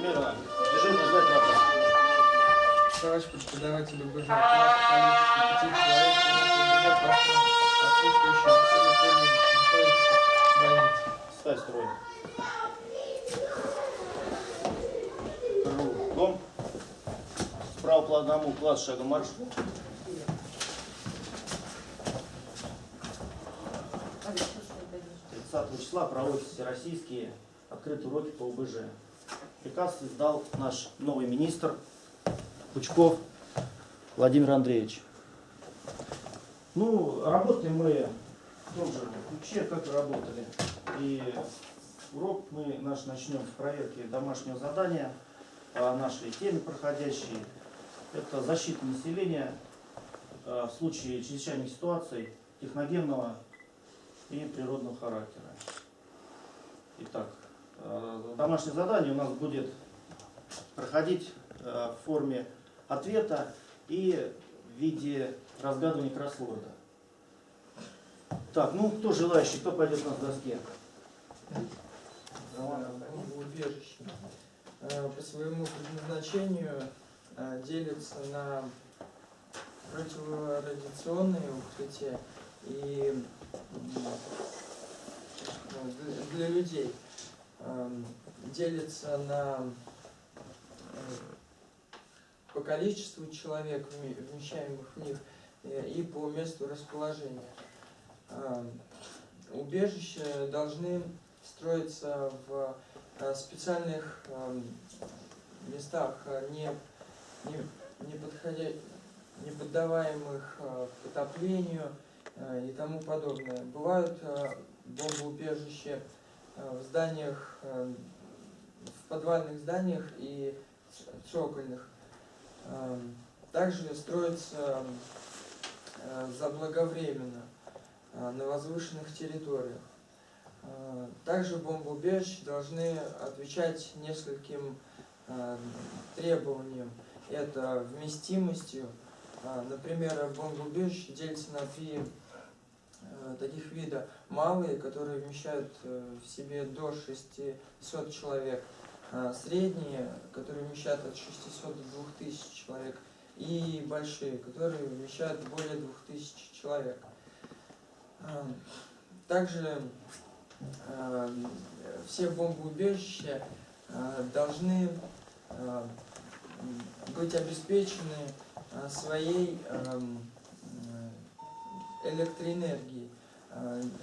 Смирно. Движение сдать вопрос. Товарищ преподаватель УБЖ, количество 5 человек, отсутствующие находится в больнице. Ставь строй. Кругом. Справа по одному, класс, шагом марш. 30 числа проводятся всероссийские открытые уроки по УБЖ. Приказ издал наш новый министр Пучков Владимир Андреевич. Ну, работаем мы в том же ключе, как и работали. И урок мы наш начнем с проверки домашнего задания по нашей теме проходящей. Это защита населения в случае чрезвычайных ситуаций техногенного и природного характера. Итак, домашнее задание у нас будет проходить в форме ответа и в виде разгадывания кроссворда. Так, ну кто желающий, кто пойдет на доске? Убежище по своему предназначению делится на противорадиационные укрытия и для людей. Делится на по количеству человек, вмещаемых в них, и по месту расположения. Убежища должны строиться в специальных местах, не поддаваемых потоплению и тому подобное. Бывают бомбоубежища в зданиях, в подвальных зданиях и цокольных. Также строятся заблаговременно на возвышенных территориях. Также бомбоубежища должны отвечать нескольким требованиям. Это вместимостью. Например, бомбоубежище делится на 3 таких вида. Малые, которые вмещают в себе до 600 человек. Средние, которые вмещают от 600 до 2000 человек. И большие, которые вмещают более 2000 человек. Также все бомбоубежища должны быть обеспечены своей электроэнергией,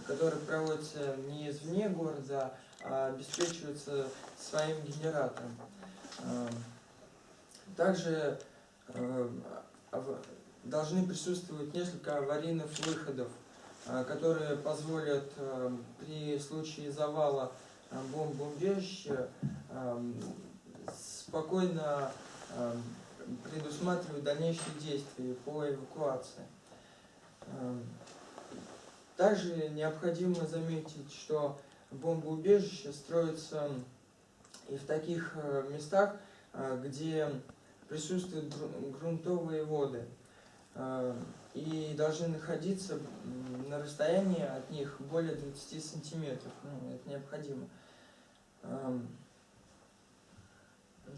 которая проводится не извне города, а обеспечивается своим генератором. Также должны присутствовать несколько аварийных выходов, которые позволят при случае завала бомбоубежища спокойно предусматривать дальнейшие действия по эвакуации. Также необходимо заметить, что бомбоубежища строятся и в таких местах, где присутствуют грунтовые воды, и должны находиться на расстоянии от них более 20 сантиметров. Ну, это необходимо.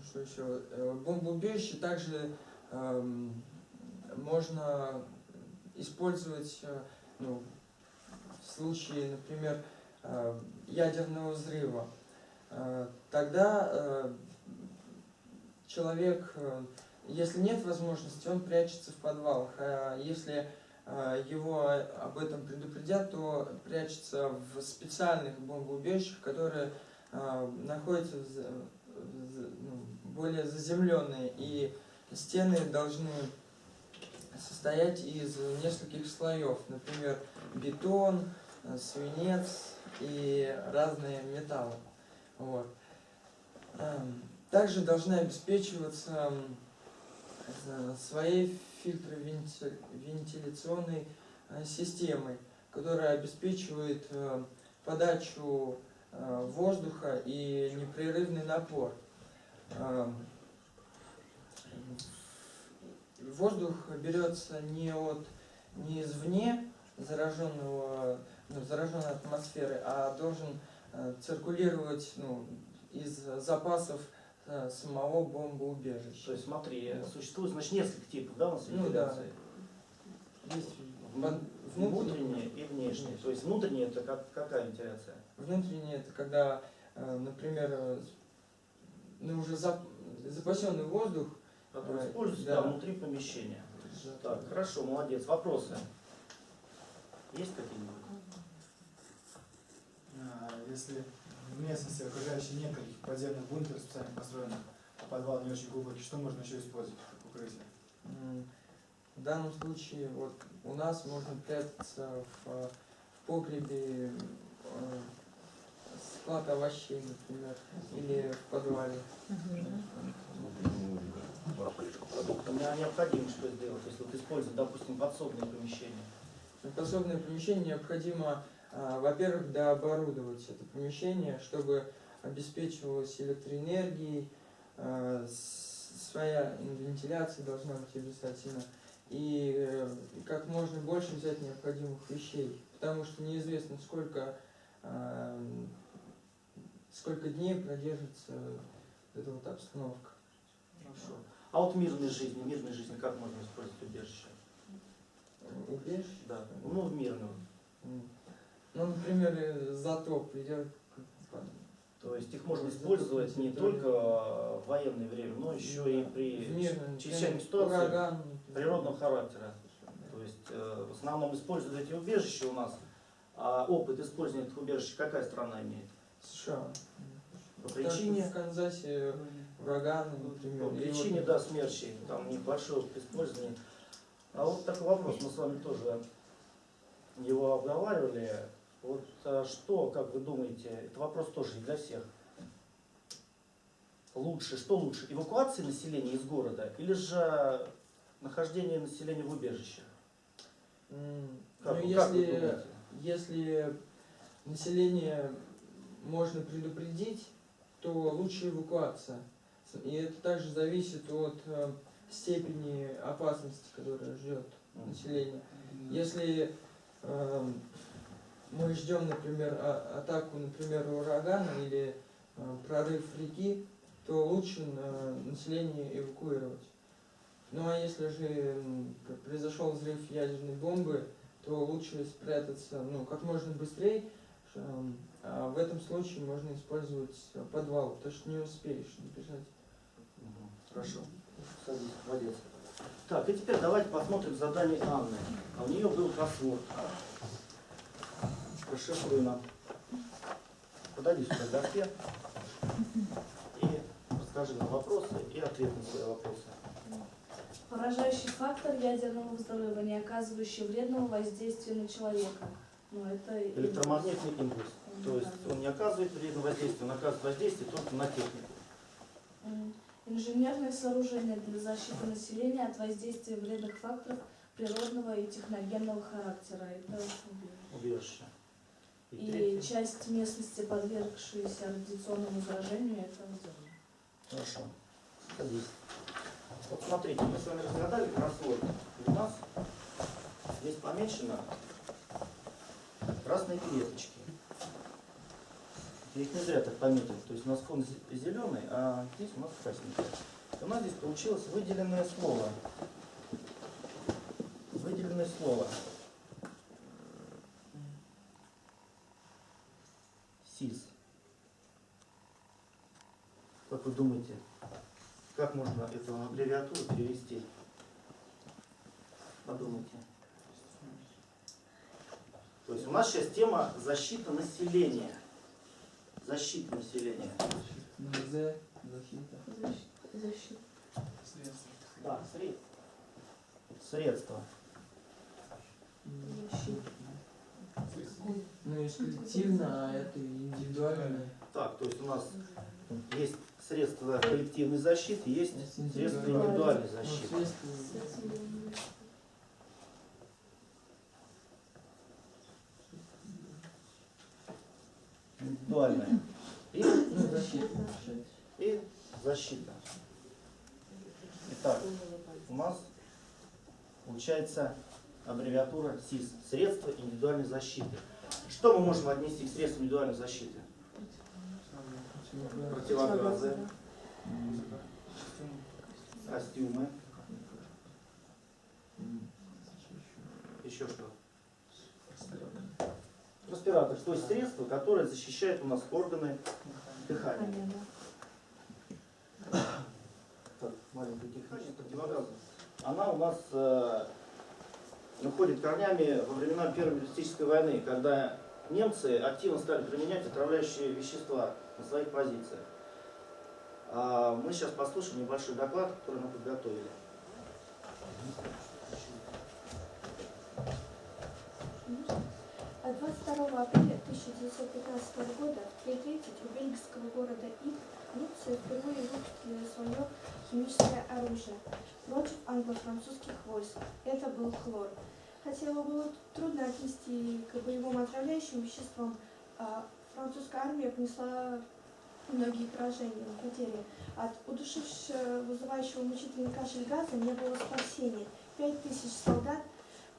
Что еще? Бомбоубежище также можно использовать в случае, например, ядерного взрыва. Тогда человек, если нет возможности, он прячется в подвалах, а если его об этом предупредят, то прячется в специальных бомбоубежищах, которые находятся более заземленные, и стены должны состоять из нескольких слоев, например, бетон, свинец и разные металлы. Вот. Также должны обеспечиваться своей фильтровентиляционной системой, которая обеспечивает подачу воздуха и непрерывный напор. Воздух берется не извне зараженной атмосферы, а должен циркулировать из запасов самого бомбоубежища. То есть смотри, существует, значит, несколько типов, да, у нас Ну да. вентиляции? Есть Внутренние и внешние. То есть внутренняя это какая вентиляция? Внутреннее это когда, например, уже запасенный воздух. Который используется Да. внутри помещения. Так, хорошо, молодец. Вопросы? Есть какие-нибудь? Если в местности, окружающей нет каких подземных бункеров специально построенных, а подвал не очень глубокий, что можно еще использовать как укрытие? В данном случае вот у нас можно прятаться в погребе, склад овощей, например, или в подвале. Необходимо что сделать, если вот использовать, допустим, подсобные помещения? Подсобное помещение необходимо, во-первых, дооборудовать это помещение, чтобы обеспечивалось электроэнергией, своя вентиляция должна быть обязательно, и как можно больше взять необходимых вещей, потому что неизвестно, сколько дней продержится эта вот обстановка. Хорошо. А вот в мирной жизни как можно использовать убежище? Убежище? Да. Ну, в мирную. Ну, например, затоп идет. То есть их можно использовать не только в военное время, но еще и при чрезвычайной ситуации ураган, природного характера. То есть в основном используют эти убежища у нас. А опыт использования этих убежищ какая страна имеет? США. По причине, в Канзасе ураганы, например. по причине, да, смерчей, там небольшой опыт использования. А вот такой вопрос, мы с вами тоже его обговаривали. Вот что, как вы думаете, это вопрос тоже и для всех. Что лучше, эвакуация населения из города или же нахождение населения в убежищах? Как вы думаете? Если население можно предупредить, то лучше эвакуация. И это также зависит от степени опасности, которая ждет население. Если мы ждем, например, атаку, например, урагана или прорыв реки, то лучше население эвакуировать. Ну а если же произошел взрыв ядерной бомбы, то лучше спрятаться как можно быстрее. А в этом случае можно использовать подвал, потому что не успеешь бежать. Хорошо. Садись, молодец. Так, и теперь давайте посмотрим задание Анны. А у нее был кроссворд. Расшифруй нам. Подойди сюда к доске и расскажи нам вопросы и ответ на свои вопросы. Поражающий фактор ядерного взрыва, не оказывающий вредного воздействия на человека. Это Электромагнитный импульс. То есть он не оказывает вредного воздействия, он оказывает воздействие только на технику. Инженерное сооружение для защиты населения от воздействия вредных факторов природного и техногенного характера. Это Убежище. И часть местности, подвергшейся радиационному заражению, это зона. Хорошо. Садись. Вот смотрите, мы с вами разгадали кроссворд. У нас здесь помечено красные клеточки. Я их не зря так пометил. То есть у нас фон зеленый, а здесь у нас красненький. И у нас здесь получилось выделенное слово. Выделенное слово. СИС. Как вы думаете, как можно эту аббревиатуру перевести? Подумайте. То есть у нас сейчас тема защита населения. Защита населения. Защита. Да, средства. Защита. Есть коллективно, а это индивидуально. Так, то есть у нас есть средства коллективной защиты, есть средства индивидуальной защиты. Индивидуальная. И защита. Итак, у нас получается аббревиатура СИЗ. Средства индивидуальной защиты. Что мы можем отнести к средствам индивидуальной защиты? Противогазы, Костюмы. Еще что? Респиратор, то есть средство, которое защищает у нас органы дыхания. Так, маленькая техническая противогаза. Она у нас уходит корнями во времена Первой Мелитической войны, когда немцы активно стали применять отравляющие вещества на своих позициях. Мы сейчас послушаем небольшой доклад, который мы подготовили. А 22 апреля 1915 года в 3:30 у бельгийского города Ницце впервые выпустили свое химическое оружие против англо-французских войск. Это был хлор. Хотя его было трудно отнести к боевым отравляющим веществам, французская армия понесла многие поражения и потери. От удушившего, вызывающего мучительный кашель газа не было спасения. 5000 солдат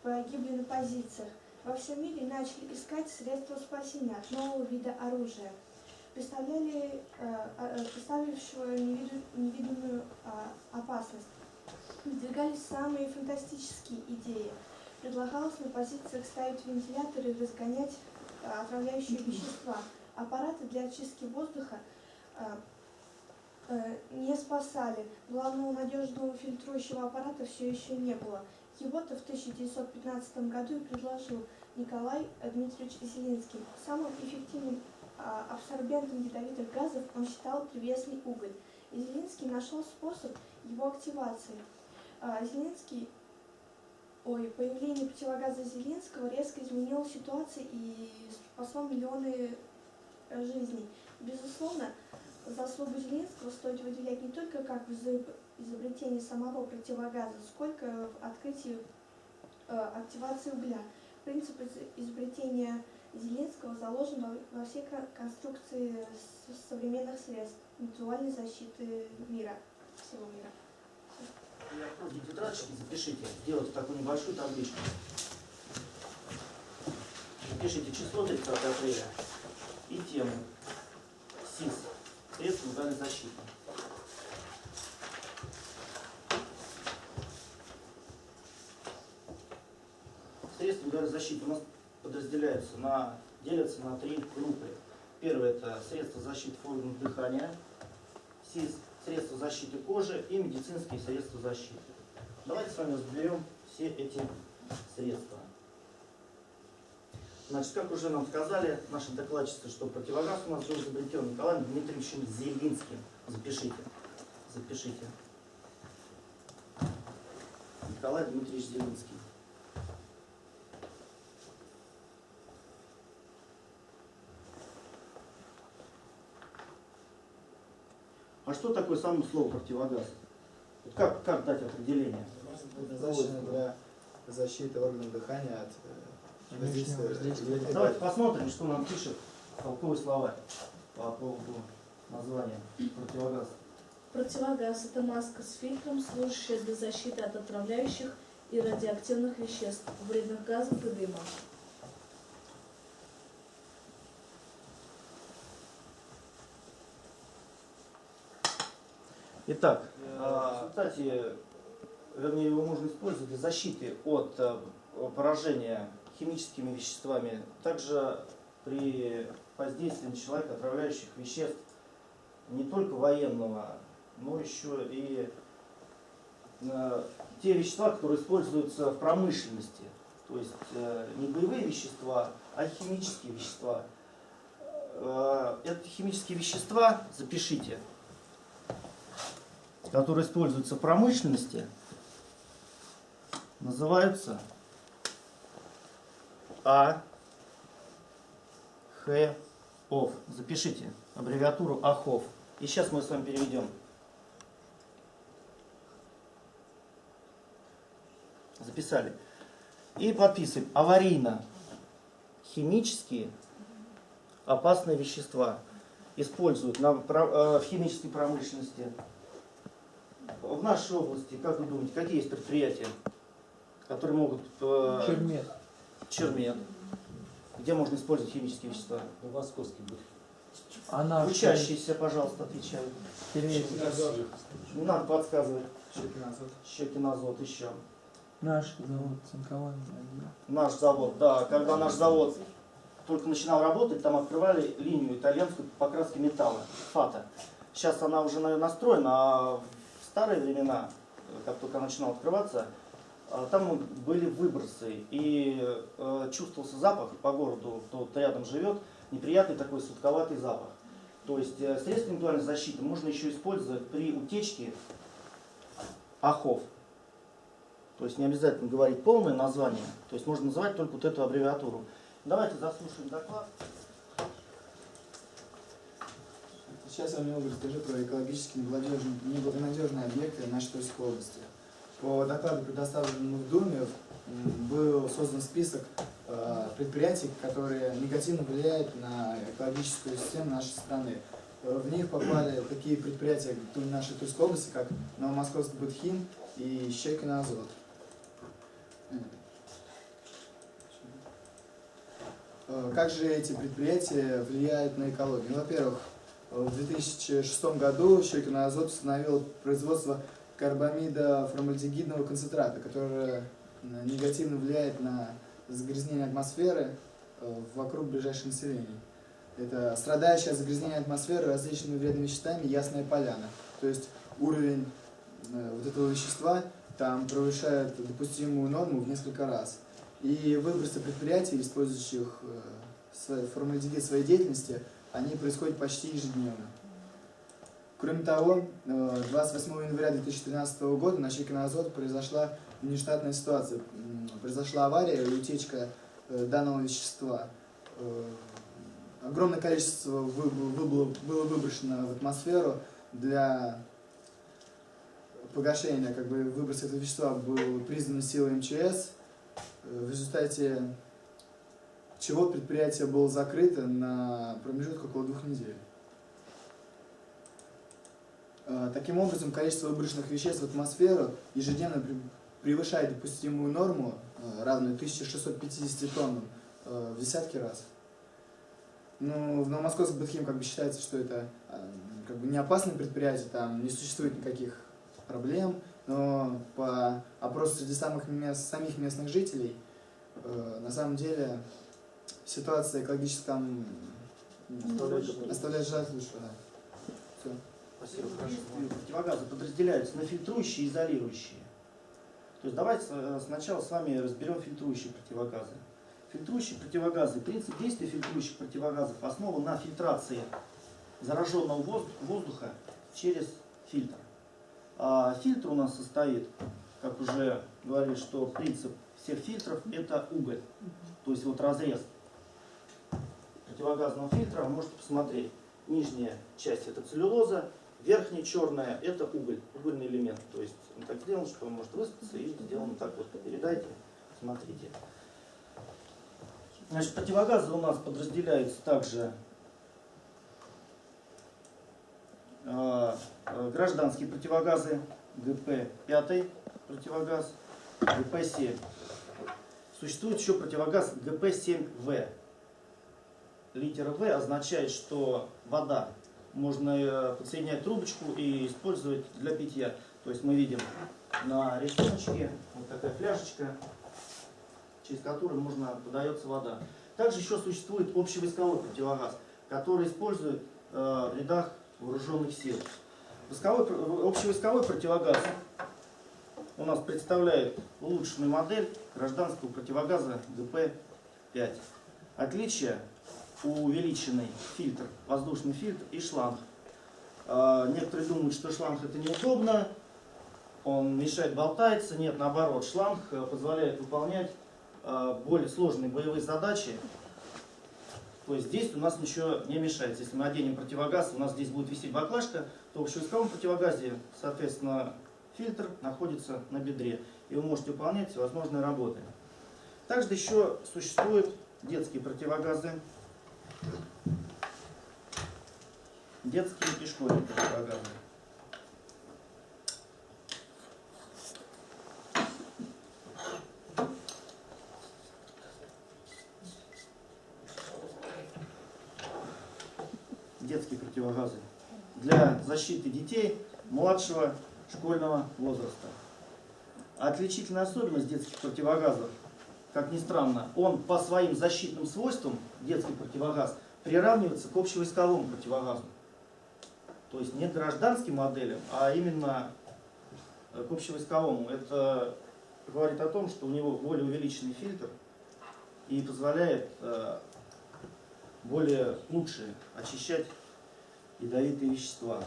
погибли на позициях. Во всем мире начали искать средства спасения от нового вида оружия, представившего невиданную опасность. Выдвигались самые фантастические идеи. Предлагалось на позициях ставить вентиляторы и разгонять отравляющие вещества. Аппараты для очистки воздуха не спасали. Главного надежного фильтрующего аппарата все еще не было. Его-то в 1915 году и предложил Николай Дмитриевич Зеленский. Самым эффективным абсорбентом ядовитых газов он считал древесный уголь. И Зеленский нашел способ его активации. Появление противогаза Зеленского резко изменило ситуацию и спасло миллионы жизней. Безусловно, заслугу Зеленского стоит выделять не только как в изобретении самого противогаза, сколько в открытии активации угля. Принцип изобретения Зеленского заложен во всей конструкции современных средств индивидуальной защиты мира, всего мира. И откройте тетрадочки, запишите, сделайте такую небольшую табличку. Запишите число 30 апреля и тему СИС, средства индивидуальной защиты. Средства индивидуальной защиты у нас делятся на 3 группы. Первое — это средства защиты органов дыхания, СИС, средства защиты кожи и медицинские средства защиты. Давайте с вами разберем все эти средства. Значит, как уже нам сказали наши докладчицы, что противогаз у нас был изобретен Николаем Дмитриевичем Зеленским. Запишите. Запишите. Николай Дмитриевич Зеленский. А что такое само слово противогаз? Вот как дать определение? Предназначены для защиты органов дыхания от воздействия. Давайте посмотрим, что нам пишет толковый словарь по поводу названия противогаз. Противогаз – это маска с фильтром, служащая для защиты от отравляющих и радиоактивных веществ, вредных газов и дыма. Итак, в результате, вернее, его можно использовать для защиты от поражения химическими веществами, также при воздействии на человека отравляющих веществ не только военного, но еще и те вещества, которые используются в промышленности. То есть не боевые вещества, а химические вещества. Это химические вещества, запишите, которые используются в промышленности, называются АХОВ. Запишите аббревиатуру АХОВ. И сейчас мы с вами переведем. Записали. И подписываем. Аварийно-химические опасные вещества используют в химической промышленности. В нашей области, как вы думаете, какие есть предприятия, которые могут... Чермет. Чермет. Где можно использовать химические вещества? Московский будет. Она Учащиеся, пожалуйста, отвечают. Не надо подсказывать. Щекин азот еще. Наш завод цинкования. Наш завод, да. Когда наш завод только начинал работать, там открывали линию итальянскую по покраске металла, фата. Сейчас она уже, наверное, настроена, а в старые времена, как только начинал открываться, там были выбросы. И чувствовался запах по городу, кто вот рядом живет, неприятный такой сладковатый запах. То есть средства индивидуальной защиты можно еще использовать при утечке АХОВ. То есть не обязательно говорить полное название, то есть можно называть только вот эту аббревиатуру. Давайте заслушаем доклад. Сейчас я вам немного расскажу про экологически неблагонадежные объекты нашей Тульской области. По докладу, предоставленному в Думе, был создан список предприятий, которые негативно влияют на экологическую систему нашей страны. В них попали такие предприятия нашей Тульской области, как Новомосковский Бытхим и Щекин азот. Как же эти предприятия влияют на экологию? Во-первых, в 2006 году Щекин азот установил производство карбамида формальдегидного концентрата, которое негативно влияет на загрязнение атмосферы вокруг ближайшего населения. Это страдающая от загрязнения атмосферы различными вредными веществами Ясная Поляна. То есть уровень вот этого вещества там превышает допустимую норму в несколько раз. И выбросы предприятий, использующих формальдегид в своей деятельности, они происходят почти ежедневно. Кроме того, 28 января 2013 года на Щекин азот произошла внештатная ситуация. Произошла авария и утечка данного вещества. Огромное количество было выброшено в атмосферу для погашения, выброс этого вещества был признан силой МЧС, в результате чего предприятие было закрыто на промежуток около 2 недель. Таким образом, количество выброшенных веществ в атмосферу ежедневно превышает допустимую норму, равную 1650 тоннам, в десятки раз. Ну, в Новомосковском Бытхим считается, что это не опасное предприятие, там не существует никаких проблем, но по опросу среди самих местных жителей, на самом деле ситуация экологическая оставляет желать лучшего. Да. Все. Спасибо, хорошо. Противогазы подразделяются на фильтрующие и изолирующие. То есть давайте сначала с вами разберем фильтрующие противогазы. Фильтрующие противогазы. Принцип действия фильтрующих противогазов основан на фильтрации зараженного воздуха через фильтр. А фильтр у нас состоит, как уже говорили, что принцип всех фильтров это уголь. То есть вот разрез противогазного фильтра, вы можете посмотреть. Нижняя часть это целлюлоза, верхняя черная это уголь, угольный элемент. То есть он так сделан, что он может высыпаться и сделано так вот. Передайте, смотрите. Значит, противогазы у нас подразделяются также гражданские противогазы, ГП-5 противогаз, ГП-7. Существует еще противогаз ГП-7В. Литера В означает, что вода. Можно подсоединять трубочку и использовать для питья. То есть мы видим на рисуночке вот такая фляжечка, через которую подается вода. Также еще существует общевойсковой противогаз, который используют в рядах вооруженных сил. Общевойсковой противогаз у нас представляет улучшенную модель гражданского противогаза ГП-5. Отличие: увеличенный фильтр, воздушный фильтр и шланг. Некоторые думают, что шланг это неудобно, он мешает, болтается. Нет, наоборот, шланг позволяет выполнять более сложные боевые задачи. То есть здесь у нас ничего не мешается. Если мы оденем противогаз, у нас здесь будет висеть баклажка, то в общевойсковом противогазе, соответственно, фильтр находится на бедре, и вы можете выполнять всевозможные работы. Также еще существуют детские противогазы, детские и школьные противогазы. противогазы для защиты детей младшего школьного возраста. Отличительная особенность детских противогазов, как ни странно, он по своим защитным свойствам, детский противогаз, приравнивается к общевойсковому противогазу. То есть не к гражданским моделям, а именно к общевойсковому. Это говорит о том, что у него более увеличенный фильтр и позволяет более лучше очищать ядовитые вещества.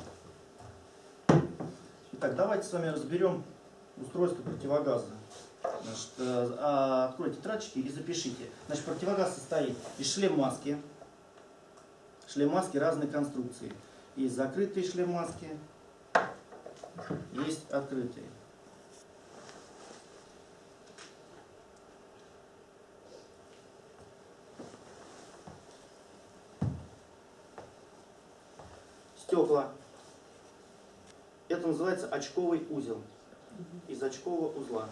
Итак, давайте с вами разберем устройство противогаза. Значит, откройте тетрадочки и запишите. Значит, противогаз состоит из шлем-маски. Шлем-маски разной конструкции. Есть закрытые шлем-маски, есть открытые. Стекла. Это называется очковый узел. Из очкового узла.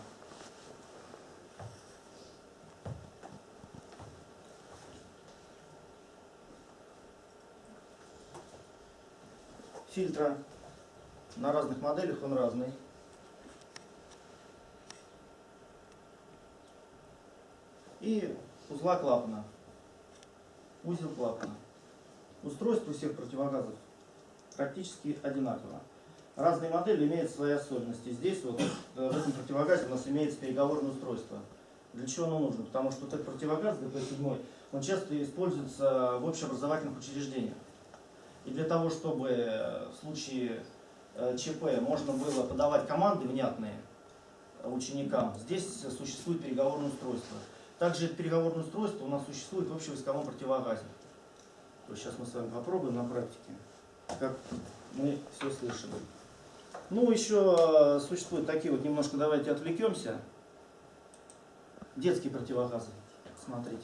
Фильтра. На разных моделях он разный. И узла клапана. Узел клапана. Устройство всех противогазов практически одинаково. Разные модели имеют свои особенности. Здесь вот в этом противогазе у нас имеется переговорное устройство. Для чего оно нужно? Потому что вот этот противогаз ДП-7, он часто используется в общеобразовательных учреждениях. И для того, чтобы в случае ЧП можно было подавать команды внятные ученикам, здесь существует переговорное устройство. Также это переговорное устройство у нас существует в общевойсковом противогазе. То есть сейчас мы с вами попробуем на практике, как мы все слышали. Ну, еще существуют такие вот, немножко давайте отвлекемся. Детские противогазы. Смотрите.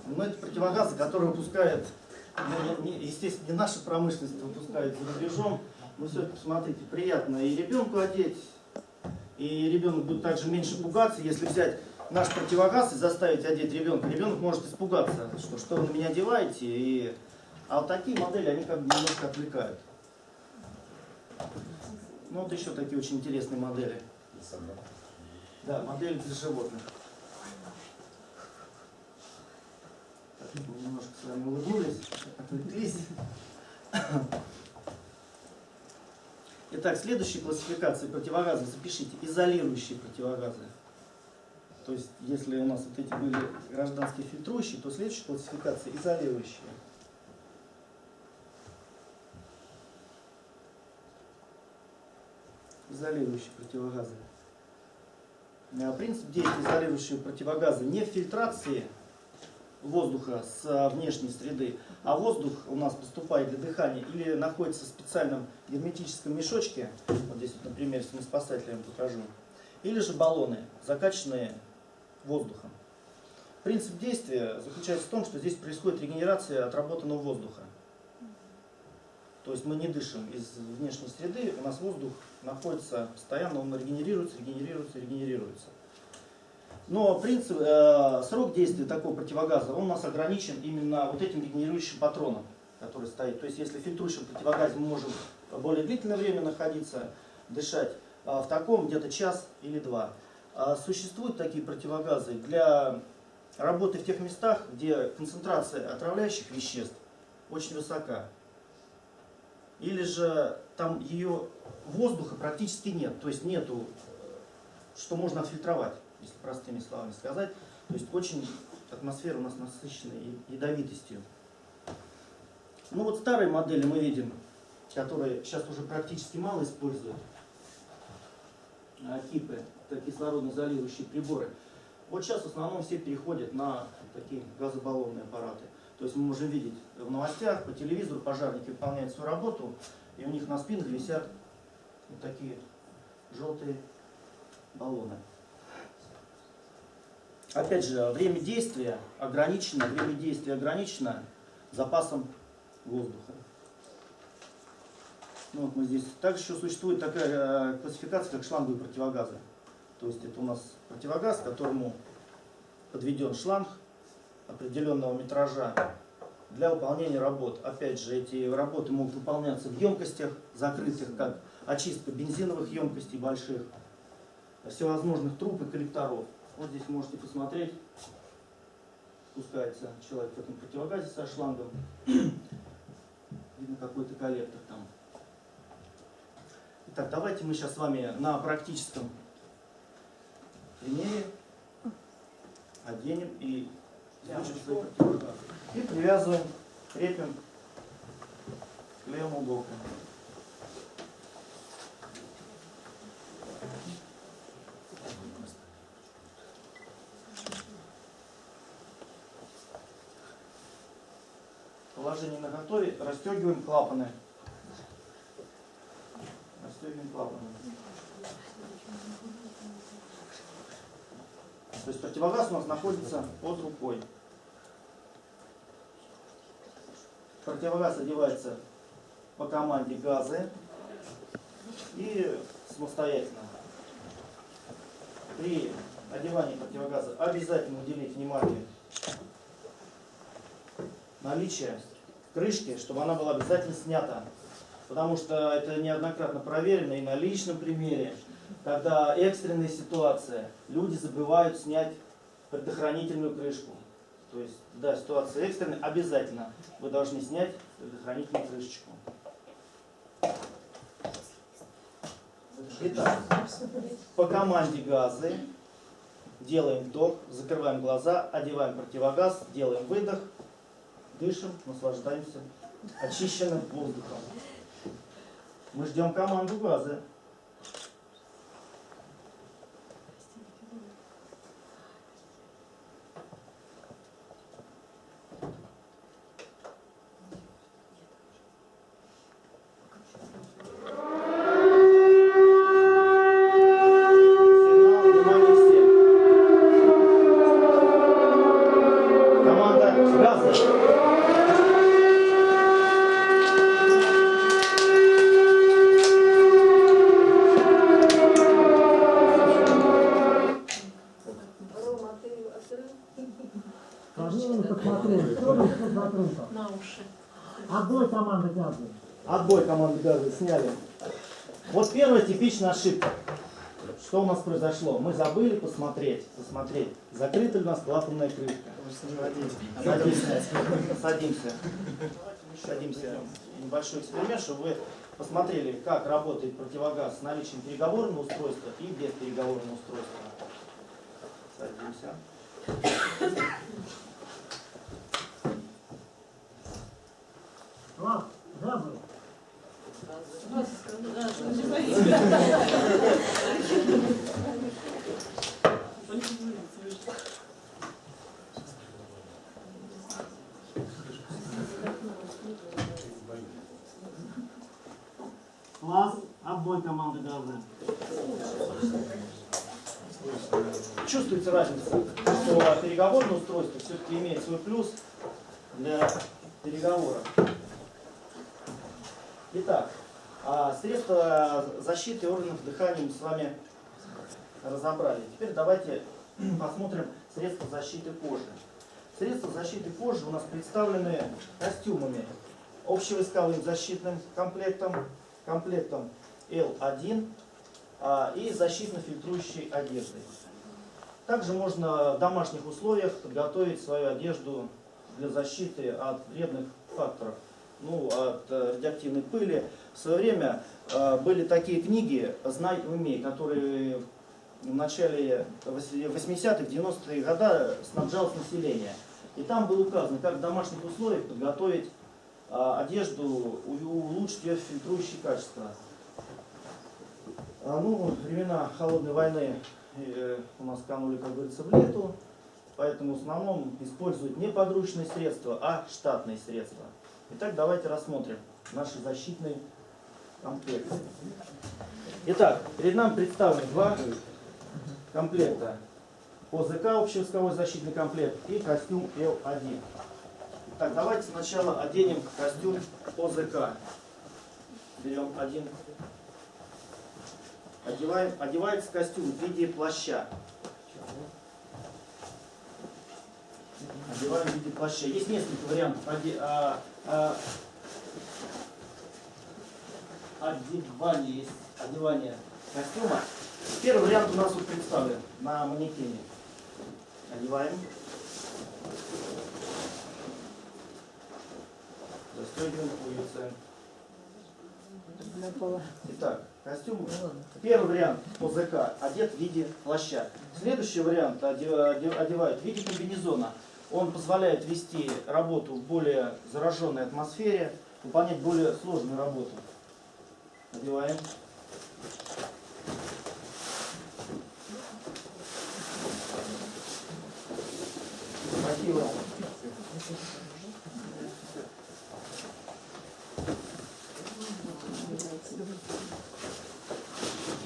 Ну, это противогазы, которые выпускает, естественно, не наша промышленность выпускает за рубежом. Но все-таки, посмотрите, приятно и ребенку одеть, и ребенок будет также меньше пугаться. Если взять наш противогаз и заставить одеть ребенка, ребенок может испугаться, что вы на меня одеваете. А вот такие модели, они как бы немножко отвлекают. Ну вот еще такие очень интересные модели. Да, модели для животных. Так, мы немножко с вами улыбнулись, отвлеклись. Итак, следующая классификация противогазов, запишите, изолирующие противогазы. То есть, если у нас вот эти были гражданские фильтрующие, то следующая классификация изолирующие. Изолирующие противогазы. Принцип действия изолирующего противогаза не в фильтрации воздуха с внешней среды, а воздух у нас поступает для дыхания или находится в специальном герметическом мешочке, вот здесь вот, например, с спасателем покажу, или же баллоны, закачанные воздухом. Принцип действия заключается в том, что здесь происходит регенерация отработанного воздуха. То есть мы не дышим из внешней среды, у нас воздух находится постоянно, он регенерируется, регенерируется, регенерируется. Но принцип, срок действия такого противогаза, он у нас ограничен именно вот этим регенерирующим патроном, который стоит. То есть если в фильтрующем противогазе мы можем более длительное время находиться, дышать, в таком где-то час или два. Существуют такие противогазы для работы в тех местах, где концентрация отравляющих веществ очень высока. Или же там ее воздуха практически нет, то есть нету, что можно отфильтровать, если простыми словами сказать. То есть очень атмосфера у нас насыщена ядовитостью. Ну вот старые модели мы видим, которые сейчас уже практически мало используют. КИПы, это кислородно-изолирующие приборы. Вот сейчас в основном все переходят на такие газобаллонные аппараты. То есть мы можем видеть в новостях, по телевизору пожарники выполняют свою работу, и у них на спинах висят вот такие желтые баллоны. Опять же, время действия ограничено запасом воздуха. Ну, вот мы здесь. Также еще существует такая классификация, как шланговые противогазы. То есть это у нас противогаз, к которому подведен шланг определенного метража для выполнения работ. Опять же, эти работы могут выполняться в емкостях закрытых, как очистка бензиновых емкостей больших, всевозможных труб и коллекторов. Вот здесь можете посмотреть, спускается человек в этом противогазе со шлангом. Видно какой-то коллектор там. Итак, давайте мы сейчас с вами на практическом примере оденем и изучим свои противогазы. И привязываем, крепим клеем иголкой. Положение на готове, расстегиваем клапаны. Расстегиваем клапаны. То есть противогаз у нас находится под рукой. Противогаз одевается по команде газы и самостоятельно. При одевании противогаза обязательно уделить внимание наличию крышки, чтобы она была обязательно снята. Потому что это неоднократно проверено и на личном примере, когда экстренная ситуация, люди забывают снять предохранительную крышку. То есть, да, ситуация экстренная, обязательно вы должны снять предохранительную крышечку. Итак, по команде газы делаем вдох, закрываем глаза, одеваем противогаз, делаем выдох, дышим, наслаждаемся очищенным воздухом. Мы ждем команду газа. На уши. Отбой команды газа. Отбой команды газа сняли. Вот первая типичная ошибка. Что у нас произошло? Мы забыли посмотреть, закрыта ли у нас клапанная крышка. Садимся. Садимся. Небольшой эксперимент, чтобы вы посмотрели, как работает противогаз с наличием переговорного устройства и без переговорного устройства. Садимся. Ладно, газы. Класс, отбой команды газа. Чувствуется разница, что переговорное устройство все-таки имеет свой плюс для переговоров. Итак, средства защиты органов дыхания мы с вами разобрали. Теперь давайте посмотрим средства защиты кожи. Средства защиты кожи у нас представлены костюмами, общевойсковым защитным комплектом, комплектом L1 и защитно-фильтрующей одеждой. Также можно в домашних условиях подготовить свою одежду для защиты от вредных факторов, от радиоактивной пыли. В свое время были такие книги «Знай, умей», которые в начале 80-х, 90-е годы снабжалось население. И там было указано, как в домашних условиях подготовить одежду, улучшить ее фильтрующие качества. Времена холодной войны у нас канули, как говорится, в лету, поэтому в основном используют не подручные средства, а штатные средства. Итак, давайте рассмотрим наши защитные комплекты. Итак, перед нами представлены два комплекта. ОЗК, общевойсковой защитный комплект, и костюм L1. Так, давайте сначала оденем костюм ОЗК. Берем один. Одевается костюм в виде плаща. одеваем в виде плаща. Есть несколько вариантов одевания костюма. Первый вариант у нас вот представлен на манекене. Одеваем. Застегиваем пуговицы. Итак, костюм. Первый вариант ОЗК одет в виде плаща. Следующий вариант одевают в виде комбинезона. Он позволяет вести работу в более зараженной атмосфере, выполнять более сложную работу. Одеваем. Спасибо.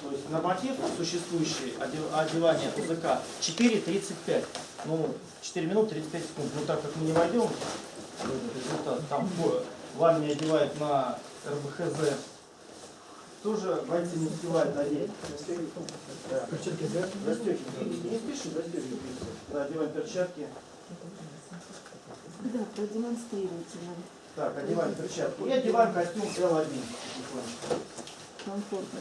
То есть норматив существующий одевание УЗК 4:35. Ну, 4 минуты 35 секунд. Ну, так как мы не войдем в этот результат, там в армии одевают на РБХЗ, тоже бойцы не успевают одеть. Да. Застегиваем. Не спешим, застегиваем. Да, одеваем перчатки. Да, продемонстрируйте нам. Так, одеваем перчатку. И одеваем костюм L1. Комфортно.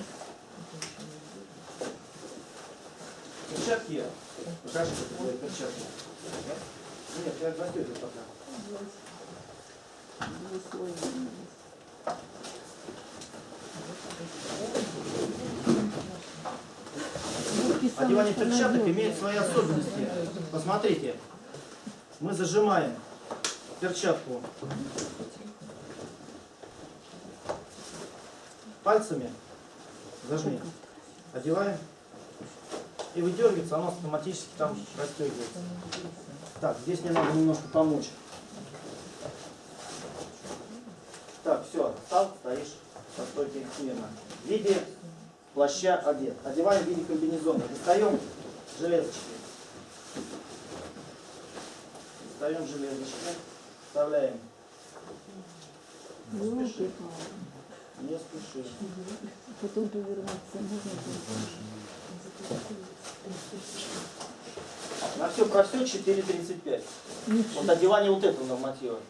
Перчатки. Покажи, как твои перчатки. Нет, я застегиваю пока. Одевание перчаток имеет свои особенности. Посмотрите. Мы зажимаем перчатку пальцами. Зажми. Одеваем. И выдергивается, оно автоматически там расстегивается. Так, здесь мне надо немножко помочь. Так, все, встал, стоишь по стойке смирно. В виде плаща одет. Одеваем в виде комбинезона. Достаем железочки. Достаем железочки. Вставляем. Не спеши. Не спеши. Потом повернуться. На все про все 4:35. Вот одевание вот этого норматива.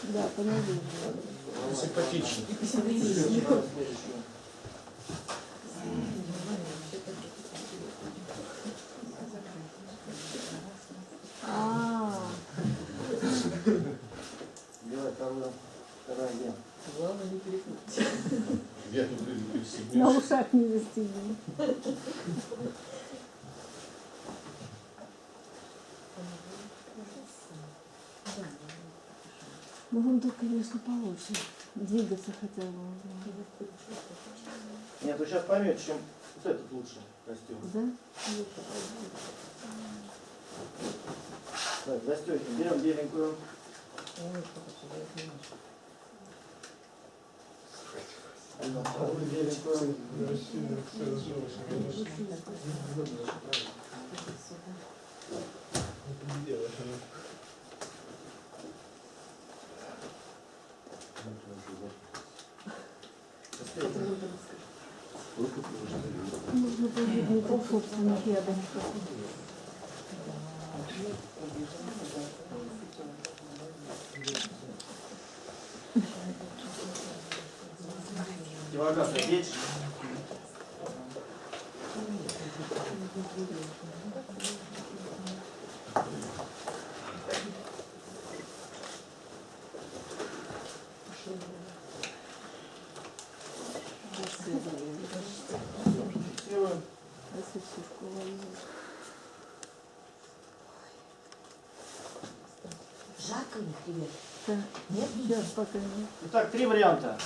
Да, понадежнее. Симпатично. Делай второй день. Главное не перепутать. Я тут перестегнешь. На ушах не застегнем. Ну, вон тут, конечно, получше. Двигаться хотя бы можно. Нет, вы сейчас поймете, чем вот этот лучше костюм. Да? Так, застегиваем. Берем беленькую. Вторую беленькую. Нужно подвигнуть от собственных ядов. Противогаз одеть. Фиксируем. Жарко у них, ребят? Да. Нет? Сейчас пока нет. Итак, 3 варианта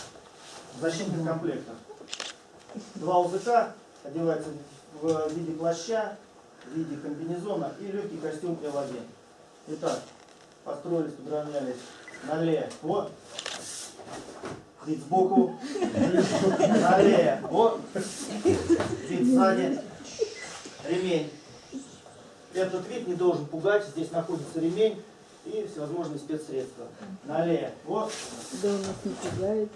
защитных комплектов. 2 УЗК одевается в виде плаща, в виде комбинезона и легкий костюм L1. Итак, построились, подравнялись. Налево. Вид сбоку. Налево. Вид сзади. Ремень. Этот вид не должен пугать. Здесь находится ремень и всевозможные спецсредства. Налево. Да, у нас не пугает.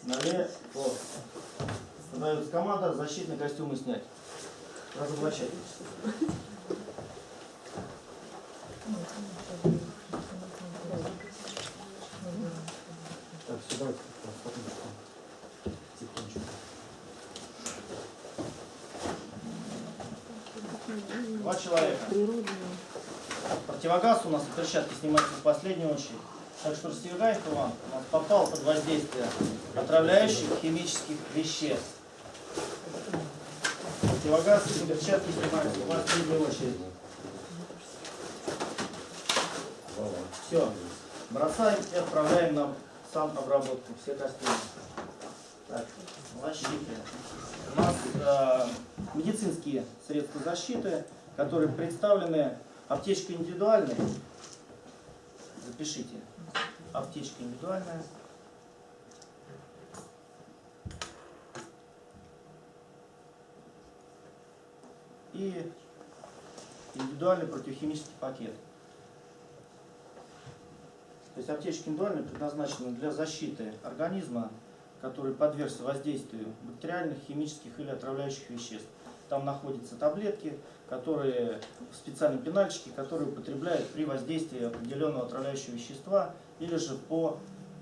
Налево. Подается команда защитные костюмы снять. Разоблачать. Так, все, давайте тихонечко. Два человека. Противогаз у нас и перчатки снимаются в последнюю очередь. Так что Растегаев Иван у нас попал под воздействие отравляющих химических веществ. Противогаз и перчатки снимаются в последнюю очередь. Все. Бросаем и отправляем на санобработку. Все костюмы. Так, защиты. У нас медицинские средства защиты, которые представлены аптечкой индивидуальной. Запишите. Аптечка индивидуальная. И индивидуальный противохимический пакет. То есть аптечка индивидуальная предназначена для защиты организма, который подвергся воздействию бактериальных, химических или отравляющих веществ. Там находятся таблетки, которые в специальном пенальчике, которые употребляют при воздействии определенного отравляющего вещества, или же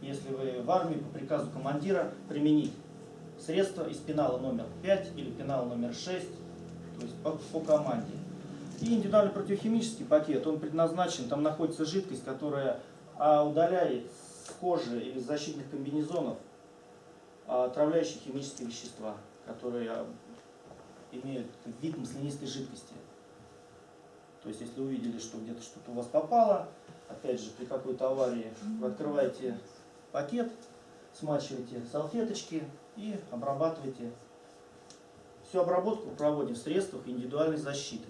если вы в армии, по приказу командира применить средства из пенала номер 5 или пенала номер 6, то есть по команде. И индивидуальный противохимический пакет, он предназначен, там находится жидкость, которая удаляет с кожи или с защитных комбинезонов отравляющие химические вещества, которые имеют вид маслянистой жидкости. То есть, если увидели, что где-то что-то у вас попало, опять же, при какой-то аварии, вы открываете пакет, смачиваете салфеточки и обрабатываете. Всю обработку проводим в средствах индивидуальной защиты.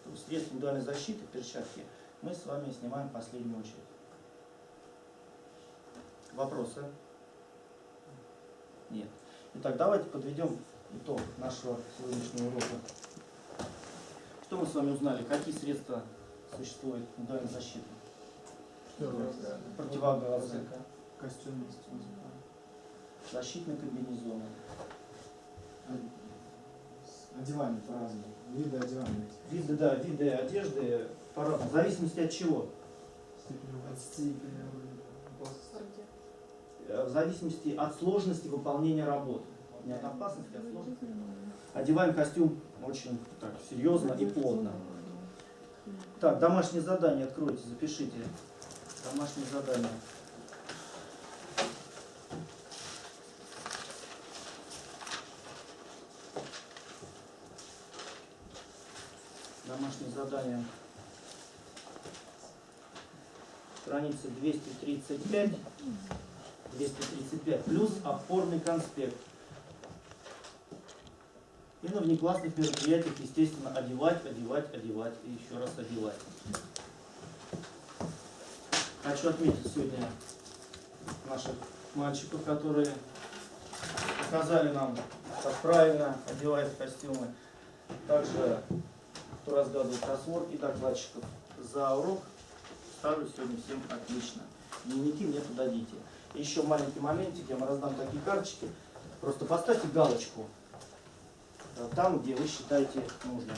То есть, средства индивидуальной защиты, перчатки, мы с вами снимаем в последнюю очередь. Вопросы? Нет. Итак, давайте подведем итог нашего сегодняшнего урока. Что мы с вами узнали? Какие средства существуют индивидуальной защиты? Противогазы, Костюм. защитные комбинезоны. Одевание по-разному. Виды одевания. Виды одежды по-разному. В зависимости от чего? От степени. В зависимости от сложности выполнения работы. Не от опасности, а от сложности. Одеваем костюм очень так, серьезно и плотно. Так, домашнее задание откройте, запишите. Домашнее задание. Домашнее задание. Страница 235. 235 плюс опорный конспект. И на внеклассных мероприятиях, естественно, одевать и еще раз одевать. Хочу отметить сегодня наших мальчиков, которые показали нам, как правильно одевать костюмы. Также, кто разгадывает кроссворд, и докладчиков. За урок ставлю сегодня всем отлично. Дневники мне подадите. Еще маленький моментик, я вам раздам такие карточки. Просто поставьте галочку там, где вы считаете нужным.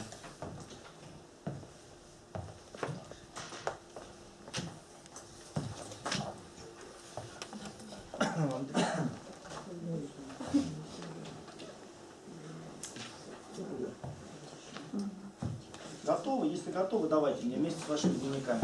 Готовы? Если готовы, давайте мне вместе с вашими дневниками.